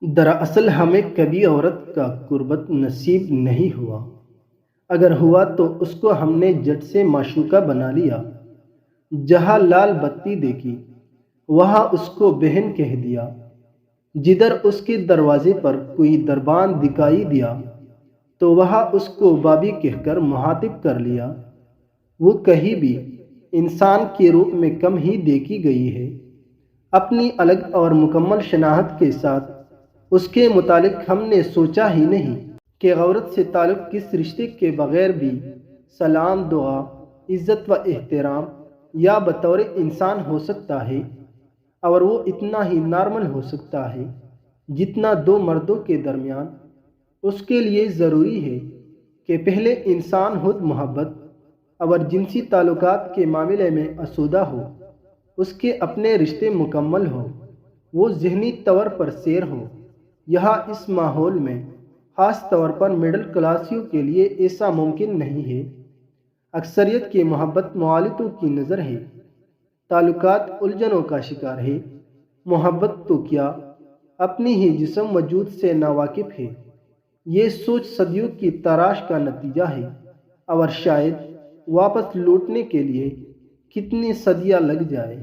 دراصل ہمیں کبھی عورت کا قربت نصیب نہیں ہوا، اگر ہوا تو اس کو ہم نے جٹ سے معشوقہ بنا لیا۔ جہاں لال بتی دیکھی وہاں اس کو بہن کہہ دیا، جدھر اس کے دروازے پر کوئی دربان دکھائی دیا تو وہاں اس کو بابی کہہ کر مخاطب کر لیا۔ وہ کہیں بھی انسان کے روپ میں کم ہی دیکھی گئی ہے۔ اپنی الگ اور مکمل شناخت کے ساتھ اس کے متعلق ہم نے سوچا ہی نہیں کہ عورت سے تعلق کس رشتے کے بغیر بھی سلام، دعا، عزت و احترام یا بطور انسان ہو سکتا ہے، اور وہ اتنا ہی نارمل ہو سکتا ہے جتنا دو مردوں کے درمیان۔ اس کے لیے ضروری ہے کہ پہلے انسان خود محبت اور جنسی تعلقات کے معاملے میں آسودہ ہو، اس کے اپنے رشتے مکمل ہوں، وہ ذہنی طور پر سیر ہو۔ یہاں اس ماحول میں خاص طور پر مڈل کلاسیوں کے لیے ایسا ممکن نہیں ہے۔ اکثریت کی محبت معالجوں کی نظر ہے، تعلقات الجھنوں کا شکار ہے۔ محبت تو کیا، اپنی ہی جسم وجود سے ناواقف ہے۔ یہ سوچ صدیوں کی تلاش کا نتیجہ ہے، اور شاید واپس لوٹنے کے لیے کتنی صدیاں لگ جائے۔